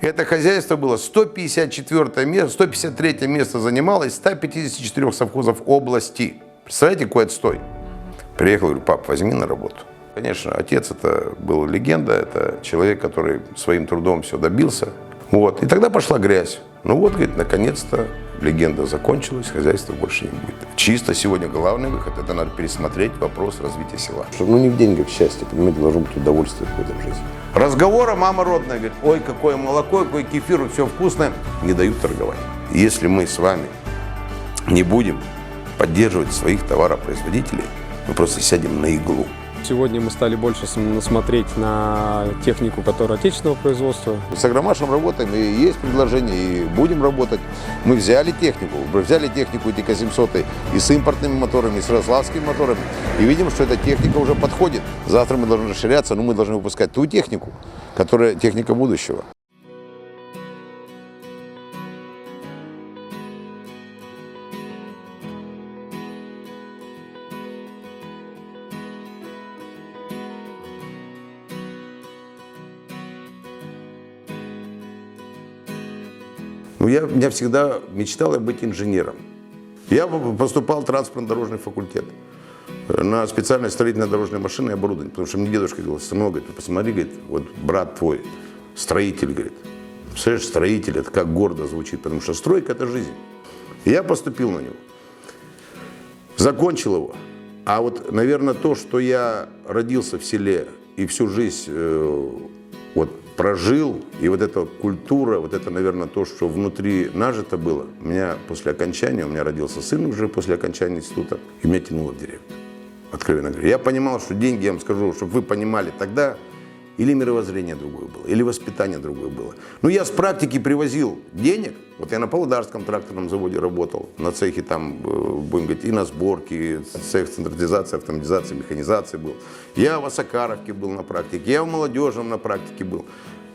Это хозяйство было 154 место, 153 место занимало из 154 совхозов области. Представляете, какой отстой? Приехал, говорю, пап, возьми на работу. Конечно, отец это был легенда, это человек, который своим трудом все добился. Вот. И тогда пошла грязь. Ну вот, говорит, наконец-то легенда закончилась, хозяйства больше не будет. Чисто сегодня главный выход, это надо пересмотреть вопрос развития села. Ну не в деньгах счастье, понимаете, должно быть удовольствие какое-то в жизни. Разговора мама родная говорит, ой, какое молоко, какой кефир, все вкусное, не дают торговать. Если мы с вами не будем поддерживать своих товаропроизводителей, мы просто сядем на иглу. Сегодня мы стали больше смотреть на технику, которая отечественного производства. С Агромашем работаем, и есть предложение, и будем работать. Мы взяли технику ТК-700 и с импортными моторами, и с рославскими моторами, и видим, что эта техника уже подходит. Завтра мы должны расширяться, но мы должны выпускать ту технику, которая техника будущего. Я всегда мечтал быть инженером. Я поступал в транспортно-дорожный факультет на специальность строительной дорожной машины и оборудование, потому что мне дедушка говорил, сынок, говорит, посмотри, говорит, вот брат твой, строитель, говорит. Представляешь, строитель, это как гордо звучит, потому что стройка – это жизнь. И я поступил на него, закончил его. А вот, наверное, то, что я родился в селе и всю жизнь прожил, и вот эта культура, вот это, наверное, то, что внутри нажито было. У меня родился сын уже после окончания института, и меня тянуло в деревню, откровенно говоря. Я понимал, что деньги, я вам скажу, чтобы вы понимали, тогда или мировоззрение другое было, или воспитание другое было. Но я с практики привозил денег, вот я на Павлодарском тракторном заводе работал, на цехе там, будем говорить, и на сборке, и цех централизации, автоматизации, механизации был. Я в Осакаровке был на практике, я в Молодежном на практике был.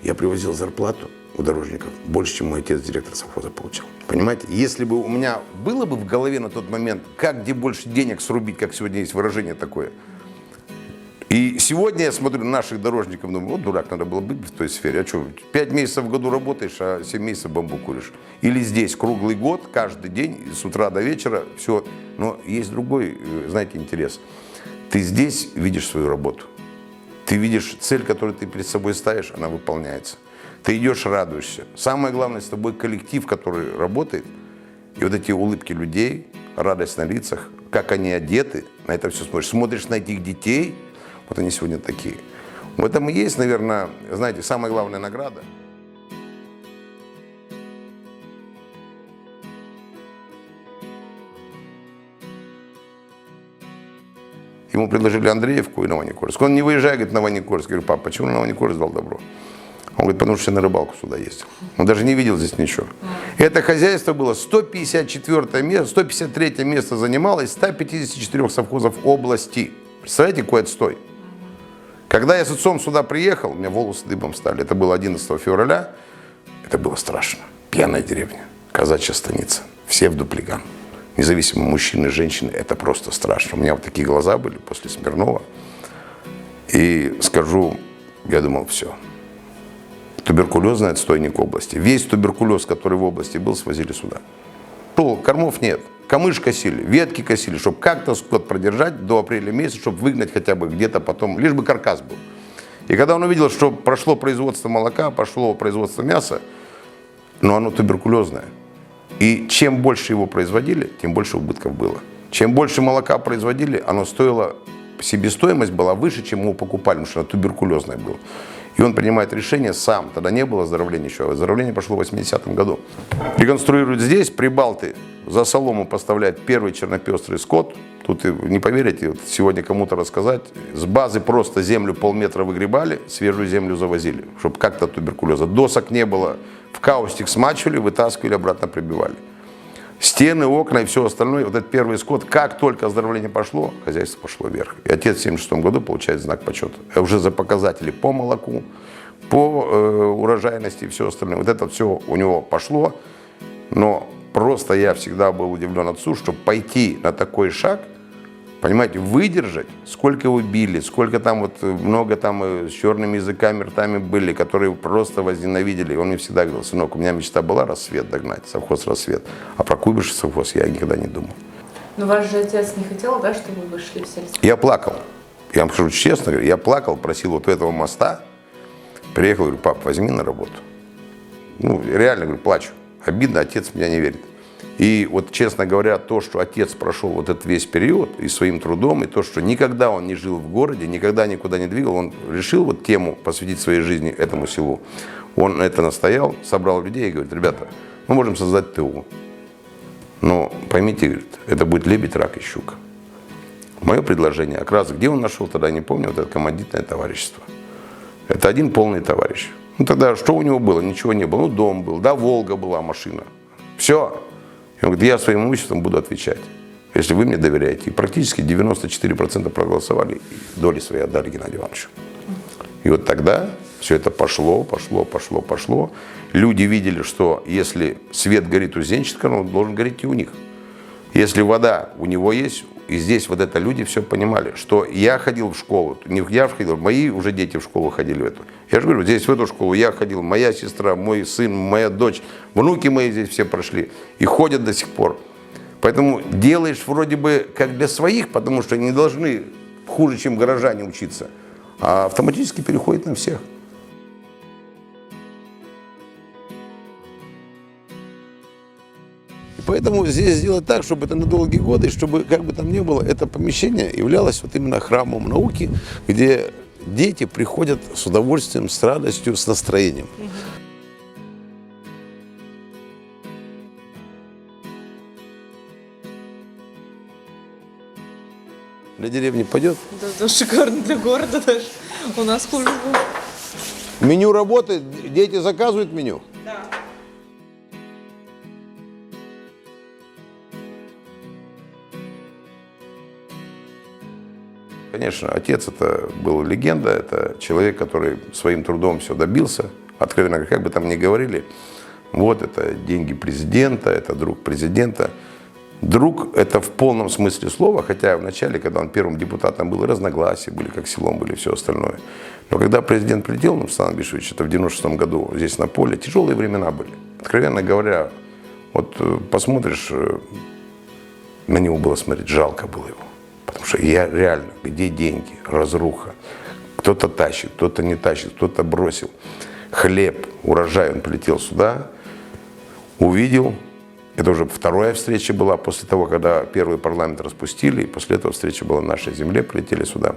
Я привозил зарплату у дорожников больше, чем мой отец, директор совхоза, получал. Понимаете, если бы у меня было бы в голове на тот момент, как где больше денег срубить, как сегодня есть выражение такое. И сегодня я смотрю на наших дорожников, думаю, вот дурак, надо было быть в той сфере. А что, 5 месяцев в году работаешь, а 7 месяцев бамбук куришь. Или здесь круглый год, каждый день, с утра до вечера, все. Но есть другой, знаете, интерес. Ты здесь видишь свою работу. Ты видишь цель, которую ты перед собой ставишь, она выполняется. Ты идешь, радуешься. Самое главное, с тобой коллектив, который работает. И вот эти улыбки людей, радость на лицах, как они одеты, на это все смотришь. Смотришь на этих детей, вот они сегодня такие. В этом и есть, наверное, знаете, самая главная награда. Ему предложили Андреевку и Новоникольск. Он не выезжает, говорит, на Новоникольск. Я говорю, пап, почему на Новоникольск дал добро? Он говорит, потому что я на рыбалку сюда ездил. Он даже не видел здесь ничего. Это хозяйство было 153 место занимало из 154 совхозов области. Представляете, какой отстой? Когда я с отцом сюда приехал, у меня волосы дыбом стали. Это было 11 февраля. Это было страшно. Пьяная деревня, казачья станица. Все в дуплиган. Независимо, мужчины, женщины, это просто страшно. У меня вот такие глаза были после Смирнова. И скажу, я думал, все. Туберкулезный отстойник области. Весь туберкулез, который в области был, свозили сюда. Кормов нет. Камыш косили, ветки косили, чтобы как-то скот продержать до апреля месяца, чтобы выгнать хотя бы где-то потом, лишь бы каркас был. И когда он увидел, что прошло производство молока, пошло производство мяса, но оно туберкулезное. И чем больше его производили, тем больше убытков было. Чем больше молока производили, оно стоило, себестоимость была выше, чем его покупали, потому что оно туберкулезное было. И он принимает решение сам, тогда не было оздоровления еще, оздоровление пошло в 80-м году. Реконструируют здесь, Прибалты за солому поставляют первый чернопестрый скот. Тут, не поверите, вот сегодня кому-то рассказать, с базы просто землю полметра выгребали, свежую землю завозили, чтобы как-то туберкулеза. Досок не было, в каустик смачивали, вытаскивали, обратно прибивали. Стены, окна и все остальное, вот этот первый скот, как только оздоровление пошло, хозяйство пошло вверх. И отец в 1976 году получает знак почета. Уже за показатели по молоку, по урожайности и все остальное. Вот это все у него пошло, но просто я всегда был удивлен отцу, что пойти на такой шаг, Понимаете, выдержать, сколько его били, сколько там вот много там с черными языками, ртами были, которые просто возненавидели. Он мне всегда говорил: сынок, у меня мечта была «Рассвет» догнать, совхоз «Рассвет». А про Куйбышев совхоз я никогда не думал. Но ваш же отец не хотел, да, чтобы вы шли в сельский? Я плакал. Я вам скажу честно, я плакал, просил вот этого моста. Приехал, говорю: пап, возьми на работу. Ну, реально, говорю, плачу. Обидно, отец меня не верит. И вот, честно говоря, то, что отец прошел вот этот весь период и своим трудом, и то, что никогда он не жил в городе, никогда никуда не двигал, он решил вот тему посвятить своей жизни этому селу. Он на это настоял, собрал людей и говорит: ребята, мы можем создать ТУ. Но поймите, говорит, это будет лебедь, рак и щука. Мое предложение, как раз где он нашел тогда, не помню, вот это командитное товарищество. Это один полный товарищ. Ну тогда что у него было? Ничего не было. Ну дом был, да, Волга была, машина. Все. И он говорит: я своим имуществом буду отвечать, если вы мне доверяете. И практически 94% проголосовали, и доли свои отдали Геннадию Ивановичу. И вот тогда все это пошло. Люди видели, что если свет горит у Зенченко, он должен гореть и у них. Если вода у него есть, и здесь вот это люди все понимали, что я ходил в школу, не я ходил, мои уже дети в школу ходили в эту. Я же говорю, здесь в эту школу я ходил, моя сестра, мой сын, моя дочь, внуки мои здесь все прошли и ходят до сих пор. Поэтому делаешь вроде бы как для своих, потому что они не должны хуже, чем горожане, учиться, а автоматически переходит на всех. Поэтому здесь сделать так, чтобы это на долгие годы, чтобы, как бы там ни было, это помещение являлось вот именно храмом науки, где дети приходят с удовольствием, с радостью, с настроением. Для деревни пойдет? Да, да, шикарно для города даже. У нас хуже было. Меню работает, дети заказывают меню? Да. Конечно, отец это был легенда, это человек, который своим трудом все добился. Откровенно говоря, как бы там ни говорили, вот это деньги президента, это друг президента. Друг это в полном смысле слова, хотя вначале, когда он первым депутатом был, разногласия были, как селом были, все остальное. Но когда президент прилетел, Нурсултан Абишевич, это в 96 году здесь на поле, тяжелые времена были. Откровенно говоря, вот посмотришь, на него было смотреть, жалко было его. Потому что я реально, где деньги, разруха, кто-то тащит, кто-то не тащит, кто-то бросил. Хлеб, урожай, он прилетел сюда, увидел. Это уже вторая встреча была после того, когда первый парламент распустили, и после этого встреча была на нашей земле, прилетели сюда.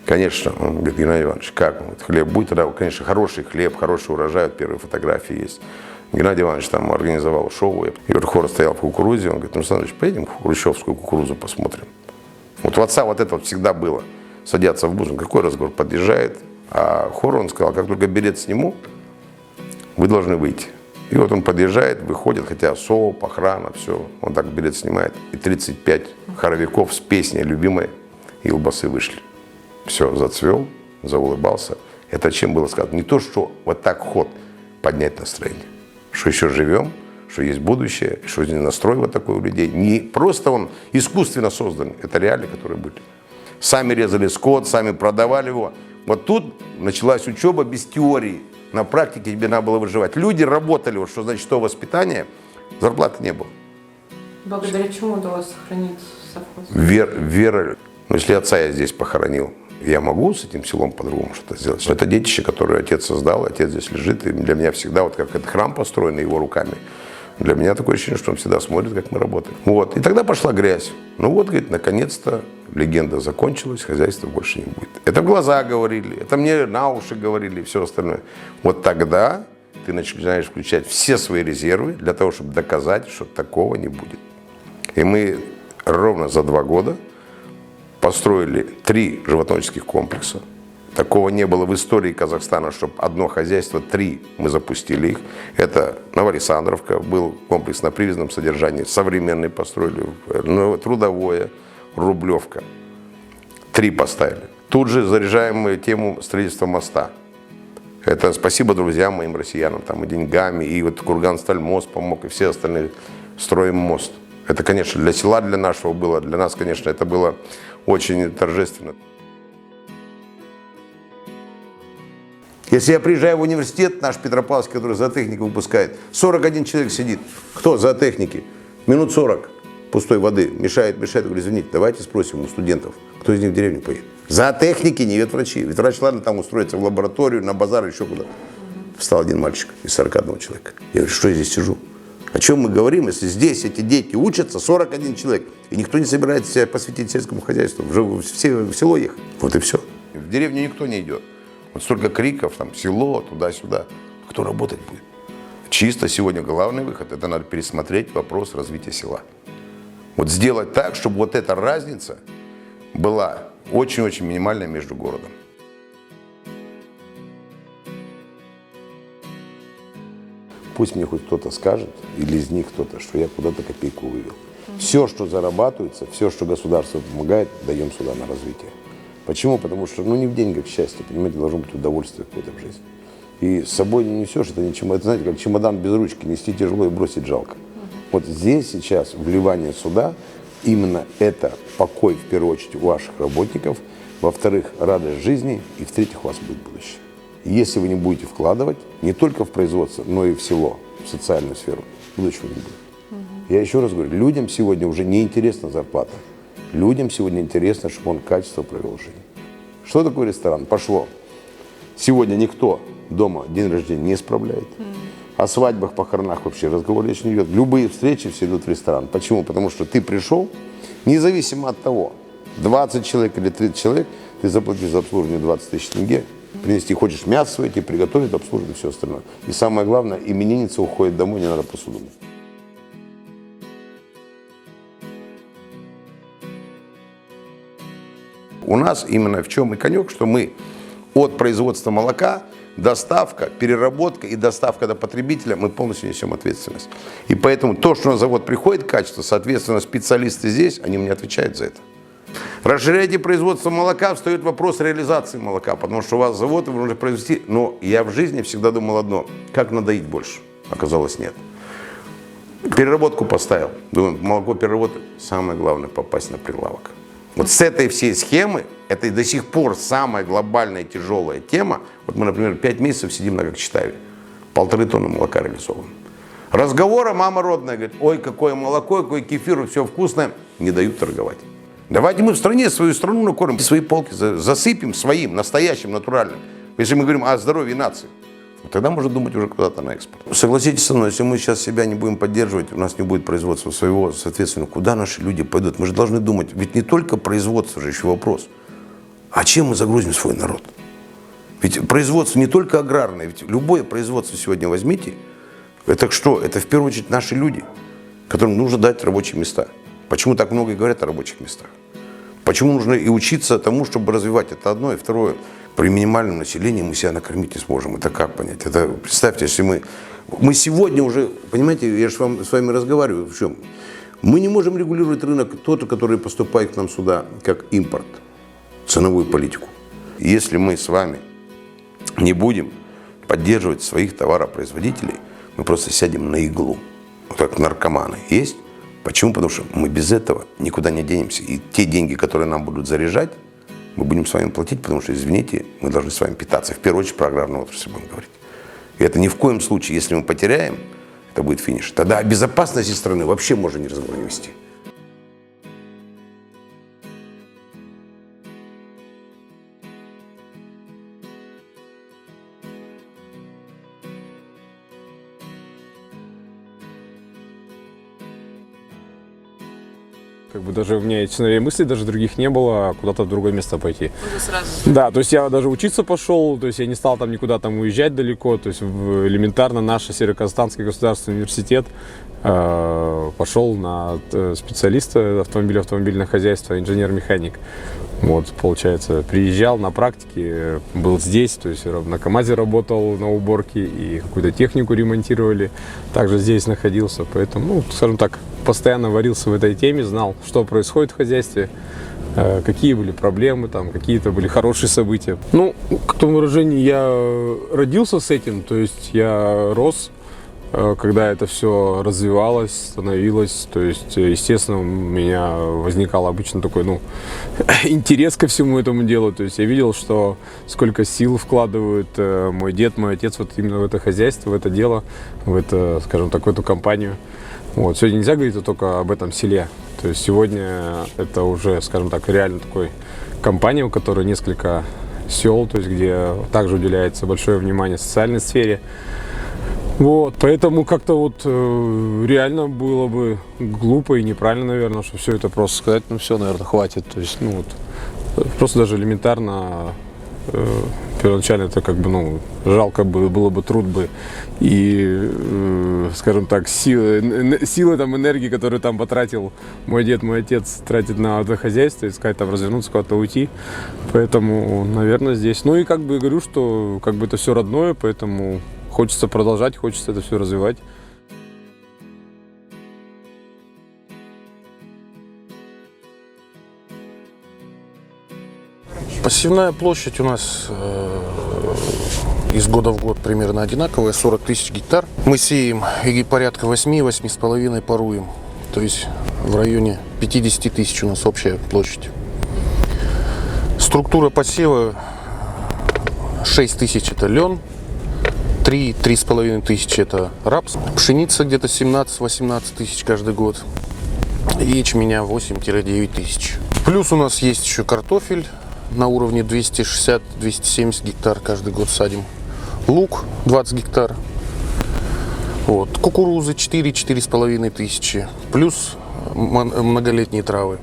Конечно, он говорит: Геннадий Иванович, как? Он говорит: хлеб будет? Тогда, конечно, хороший хлеб, хороший урожай, вот первые фотографии есть. Геннадий Иванович там организовал шоу, и Верхор стоял в кукурузе, он говорит: ну, Александр Ильич, поедем в хрущевскую кукурузу посмотрим. Вот у отца вот это вот всегда было. Садятся в бус, какой разговор, подъезжает, а Хор, он сказал: как только билет сниму, вы должны выйти. И вот он подъезжает, выходит, хотя СОП, охрана, все, он так билет снимает. И 35 хоровиков с песней любимой Илбасы вышли. Все, зацвел, заулыбался. Это чем было сказано? Не то, что вот так ход поднять настроение, что еще живем, что есть будущее, что настрой вот такой у людей. Не просто он искусственно создан, это реалии, которые были. Сами резали скот, сами продавали его. Вот тут началась учеба без теории. На практике тебе надо было выживать. Люди работали, вот что значит то воспитание, зарплаты не было. Благодаря чему удалось сохранить совхоз? Вера. Ну, если отца я здесь похоронил, я могу с этим селом по-другому что-то сделать. Это детище, которое отец создал, отец здесь лежит. И для меня всегда, вот как этот храм построенный его руками, для меня такое ощущение, что он всегда смотрит, как мы работаем. Вот. И тогда пошла грязь. Ну вот, говорит, наконец-то легенда закончилась, хозяйства больше не будет. Это в глаза говорили, это мне на уши говорили и все остальное. Вот тогда ты начинаешь включать все свои резервы для того, чтобы доказать, что такого не будет. И мы ровно за 2 года построили 3 животноводческих комплекса. Такого не было в истории Казахстана, чтобы одно хозяйство, 3 мы запустили их. Это Новоалександровка, был комплекс на привязанном содержании, современный построили, трудовое, Рублевка. 3 поставили. Тут же заряжаем мы тему строительства моста. Это спасибо друзьям моим россиянам, там и деньгами, и вот Курганстальмост помог, и все остальные. Строим мост. Это, конечно, для села, для нашего было, для нас, конечно, это было очень торжественно. Если я приезжаю в университет, наш Петропавловск, который зоотехнику выпускает, 41 человек сидит. Кто зоотехники? Минут 40 пустой воды. Мешает. Я говорю, извините, давайте спросим у студентов, кто из них в деревню поедет. Зоотехники, не ветврачи. Ветврач, ладно, там устроится в лабораторию, на базар, еще куда. Встал один мальчик из 41 человека. Я говорю, что я здесь сижу? О чем мы говорим, если здесь эти дети учатся, 41 человек, и никто не собирается себя посвятить сельскому хозяйству, все в село ехать. Вот и все. В деревню никто не идет. Вот столько криков, там, село, туда-сюда. Кто работать будет? Чисто сегодня главный выход – это надо пересмотреть вопрос развития села. Вот сделать так, чтобы вот эта разница была очень-очень минимальная между городом. Пусть мне хоть кто-то скажет, или из них кто-то, что я куда-то копейку вывел. Все, что зарабатывается, все, что государство помогает, даем сюда на развитие. Почему? Потому что, не в деньгах счастье, понимаете, должно быть удовольствие какое-то в жизни. И с собой не несешь, это не чемодан, это, знаете, как чемодан без ручки, нести тяжело и бросить жалко. Вот здесь сейчас вливание сюда, именно это покой, в первую очередь, у ваших работников, во-вторых, радость жизни, и в-третьих, у вас будет будущее. И если вы не будете вкладывать не только в производство, но и в село, в социальную сферу, будущего не будет. Я еще раз говорю, людям сегодня уже не интересна зарплата. Людям сегодня интересно, чтобы он качество провел жизнь. Что такое ресторан? Пошло. Сегодня никто дома день рождения не справляет. О свадьбах, похоронах вообще разговор речь не идет. Любые встречи все идут в ресторан. Почему? Потому что ты пришел, независимо от того, 20 человек или 30 человек, ты заплатишь за обслуживание 20 тысяч тенге, принести, хочешь мясо свое, тебе приготовить, обслуживать и все остальное. И самое главное, именинница уходит домой, не надо посуду мыть. У нас именно в чем и конек, что мы от производства молока, доставка, переработка и доставка до потребителя, мы полностью несем ответственность. И поэтому то, что на завод приходит качество, соответственно, специалисты здесь, они мне отвечают за это. Расширяйте производство молока, встает вопрос реализации молока, потому что у вас завод, вы можете произвести, но я в жизни всегда думал одно, как надоить больше, оказалось нет. Переработку поставил, думаю, молоко переработать, самое главное попасть на прилавок. Вот с этой всей схемы, это и до сих пор самая глобальная тяжелая тема. Вот мы, например, 5 месяцев сидим на Кокчетаве, 1,5 тонны молока реализовываем. Разговора мама родная говорит, ой, какое молоко, какой кефир, все вкусное, не дают торговать. Давайте мы в стране свою страну накормим, свои полки засыпем своим, настоящим, натуральным. Если мы говорим о здоровье нации, вот тогда можно думать уже куда-то на экспорт. Согласитесь со мной, если мы сейчас себя не будем поддерживать, у нас не будет производства своего, соответственно, куда наши люди пойдут? Мы же должны думать, ведь не только производство же еще вопрос. А чем мы загрузим свой народ? Ведь производство не только аграрное, ведь любое производство сегодня возьмите, это что? Это в первую очередь наши люди, которым нужно дать рабочие места. Почему так много и говорят о рабочих местах? Почему нужно и учиться тому, чтобы развивать? Это одно. И второе. При минимальном населении мы себя накормить не сможем. Это как понять? Это, представьте, если мы сегодня уже, понимаете, я же с вами разговариваю, в чем? Мы не можем регулировать рынок тот, который поступает к нам сюда, как импорт, ценовую политику. Если мы с вами не будем поддерживать своих товаропроизводителей, мы просто сядем на иглу, вот как наркоманы. Есть? Почему? Потому что мы без этого никуда не денемся. И те деньги, которые нам будут заряжать, мы будем с вами платить, потому что, извините, мы должны с вами питаться. В первую очередь про аграрную отрасль будем говорить. И это ни в коем случае, если мы потеряем, это будет финиш. Тогда о безопасности страны вообще можно не разговор не вести. Как бы даже у меня, честно говоря, мыслей даже других не было, куда-то в другое место пойти. Уже сразу. Да, то есть я даже учиться пошел, то есть я не стал там никуда там уезжать далеко, то есть элементарно наш Северо-Казахстанский государственный университет пошел на специалиста автомобильного хозяйства, инженер-механик. Вот, получается, приезжал на практике, был здесь, то есть на КамАЗе работал на уборке и какую-то технику ремонтировали, также здесь находился, поэтому, ну, скажем так, постоянно варился в этой теме, знал, что происходит в хозяйстве, какие были проблемы, там, какие-то были хорошие события. Ну, к тому выражению, я родился с этим, то есть я рос когда это все развивалось, становилось, то есть, естественно, у меня возникал обычно такой, ну, интерес ко всему этому делу, то есть я видел, что сколько сил вкладывают мой дед, мой отец вот именно в это хозяйство, в это дело, в это, скажем так, в эту компанию. Вот. Сегодня нельзя говорить только об этом селе, то есть сегодня это уже, скажем так, реально такой компания, у которой несколько сел, то есть где также уделяется большое внимание социальной сфере. Вот, поэтому как-то вот реально было бы глупо и неправильно, наверное, что все это просто сказать, ну все, наверное, хватит. То есть, ну вот, просто даже элементарно первоначально это как бы, ну, жалко было бы труд бы и, скажем так, силы там, энергии, которую там потратил мой дед, мой отец, тратить на это хозяйство, искать там развернуться, куда-то уйти. Поэтому, наверное, здесь. Ну и как бы говорю, что как бы это все родное, поэтому хочется продолжать, хочется это все развивать. Посевная площадь у нас из года в год примерно одинаковая, 40 тысяч гектар. Мы сеем и порядка 8-8,5 поруем. То есть в районе 50 тысяч у нас общая площадь. Структура посева: 6 тысяч это лен, 3-3,5 тысячи это рапс, пшеница где-то 17-18 тысяч каждый год, и ячменя 8-9 тысяч. Плюс у нас есть еще картофель на уровне 260-270 гектар каждый год садим. Лук 20 гектар. Вот. Кукурузы 4-4,5 тысячи. Плюс многолетние травы.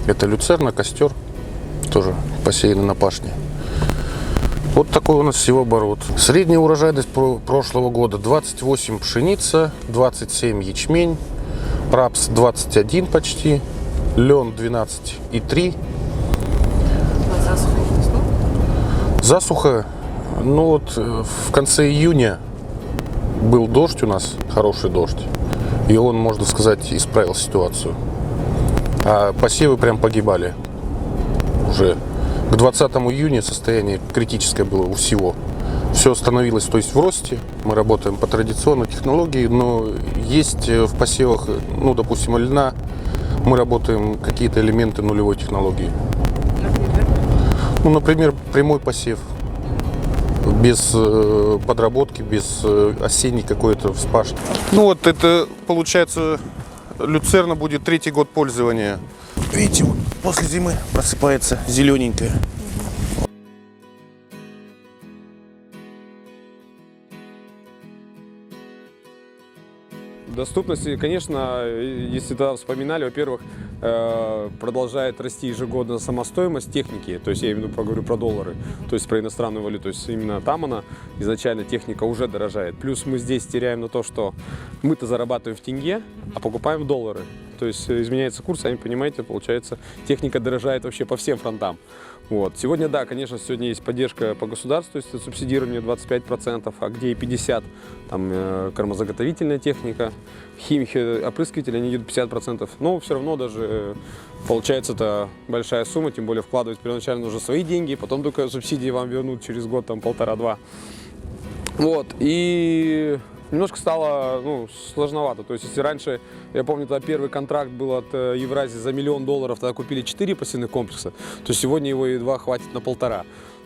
Это люцерна, костер, тоже посеяны на пашне. Вот такой у нас всего оборот. Средняя урожайность прошлого года: 28 пшеница, 27 ячмень, рапс 21 почти, лен 12,3. Засуха, ну вот в конце июня был дождь у нас, хороший дождь, и он, можно сказать, исправил ситуацию. А посевы прям погибали уже. К 20 июня состояние критическое было у всего. Все остановилось, то есть в росте. Мы работаем по традиционной технологии, но есть в посевах, ну, допустим, льна, мы работаем какие-то элементы нулевой технологии. Ну, например, прямой посев, без подработки, без осенней какой-то вспашки. Ну вот это, получается, люцерна будет 3-й год пользования. Видите, вот после зимы просыпается зелененькая. Доступность, конечно, если тогда вспоминали, во-первых, продолжает расти ежегодно сама стоимость техники, то есть я именно говорю про доллары, то есть про иностранную валюту, то есть именно там она, изначально техника уже дорожает. Плюс мы здесь теряем на то, что мы-то зарабатываем в тенге, а покупаем в доллары. То есть изменяется курс, сами понимаете, получается, техника дорожает вообще по всем фронтам. Вот. Сегодня, да, конечно, сегодня есть поддержка по государству, то есть субсидирование 25%, а где и 50%, там кормозаготовительная техника, химики, опрыскиватели, они идут 50%, но все равно даже получается это большая сумма, тем более вкладывать первоначально нужно свои деньги, потом только субсидии вам вернут через год, там, 1,5-2. Вот, и немножко стало, ну, сложновато. То есть, если раньше, я помню, тогда первый контракт был от Евразии за $1 миллион, тогда купили 4 посевных комплекса, то сегодня его едва хватит на 1,5.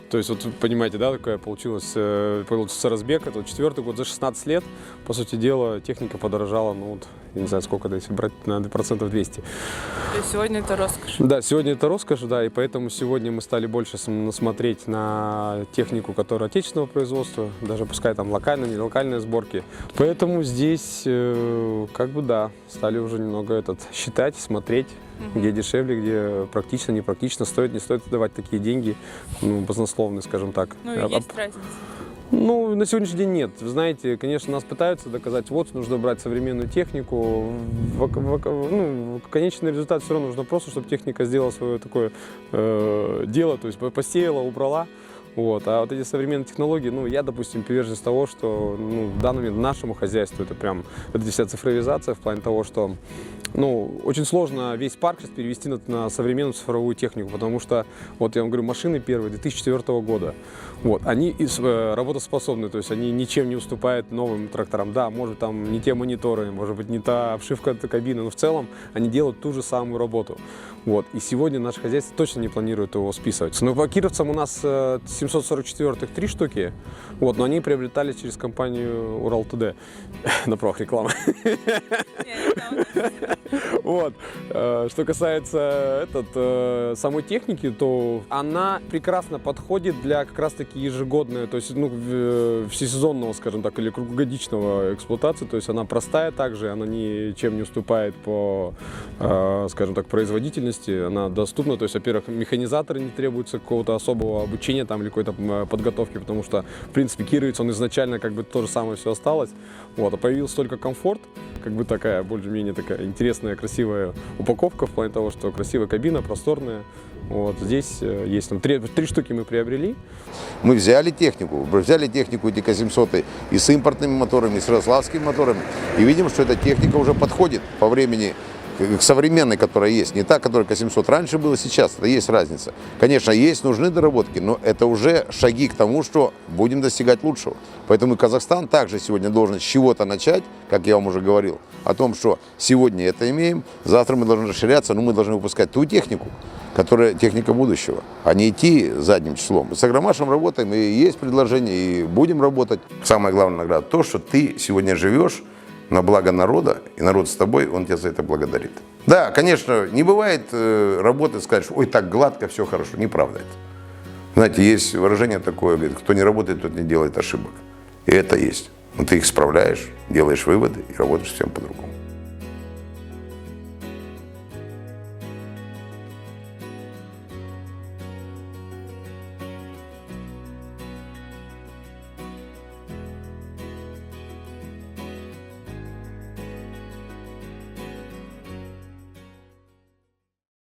То есть, вот вы понимаете, да, такая получился разбег. Это 4-й год за 16 лет. По сути дела, техника подорожала, ну, вот, я не знаю, сколько, да, если брать, на 200%. То есть сегодня это роскошь. Да, сегодня это роскошь, да, и поэтому сегодня мы стали больше смотреть на технику, которая отечественного производства, даже пускай там локальные, не локальные сборки. Поэтому здесь, как бы, да, стали уже немного считать, смотреть, где дешевле, где практично, не практично, стоит, не стоит давать такие деньги, ну, баснословные, скажем так. Ну, и есть разница. Ну, на сегодняшний день нет. Вы знаете, конечно, нас пытаются доказать, вот, нужно брать современную технику. Ну, конечный результат все равно нужно просто, чтобы техника сделала свое такое дело, то есть посеяла, убрала. Вот. А вот эти современные технологии, ну, я, допустим, приверженец того, что ну, в данный момент нашему хозяйству это прям вот эта вся цифровизация в плане того, что ну, очень сложно весь парк сейчас перевести на современную цифровую технику, потому что, вот я вам говорю, машины первые 2004 года, вот, они работоспособны, то есть они ничем не уступают новым тракторам. Да, может там не те мониторы, может быть не та обшивка кабины, но в целом они делают ту же самую работу. Вот. И сегодня наше хозяйство точно не планирует его списывать. Но по кировцам у нас 744-х 3 штуки, вот, но они приобретались через компанию Урал ТД. На правах рекламы. Вот. Что касается самой техники, то она прекрасно подходит для как раз-таки ежегодной, то есть ну, всесезонного, скажем так, или круглогодичного эксплуатации. То есть она простая также, она ничем не уступает по, скажем так, производительности. Она доступна, то есть, во-первых, механизаторы не требуется какого-то особого обучения там, или какой-то подготовки, потому что, в принципе, кировец, он изначально как бы то же самое все осталось. Вот. А появился только комфорт, как бы такая, более-менее такая интересная, красивая упаковка в плане того, что красивая кабина, просторная. Вот. Здесь есть там 3 штуки мы приобрели. Мы взяли технику ТК-700 и с импортными моторами, и с ярославскими моторами, и видим, что эта техника уже подходит по времени к современной, которая есть. Не та, которая ТК-700 раньше было, сейчас. Это есть разница. Конечно, нужны доработки, но это уже шаги к тому, что будем достигать лучшего. Поэтому и Казахстан также сегодня должен с чего-то начать, как я вам уже говорил, о том, что сегодня это имеем, завтра мы должны расширяться, но мы должны выпускать ту технику, которая техника будущего, а не идти задним числом. Мы с Агромашем работаем, и есть предложение, и будем работать. Самая главная награда то, что ты сегодня живешь на благо народа, и народ с тобой, он тебя за это благодарит. Да, конечно, не бывает работы, сказать, что ой, так гладко, все хорошо. Неправда это. Знаете, есть выражение такое, говорит, кто не работает, тот не делает ошибок. И это есть. Но ты их справляешь, делаешь выводы и работаешь всем по-другому.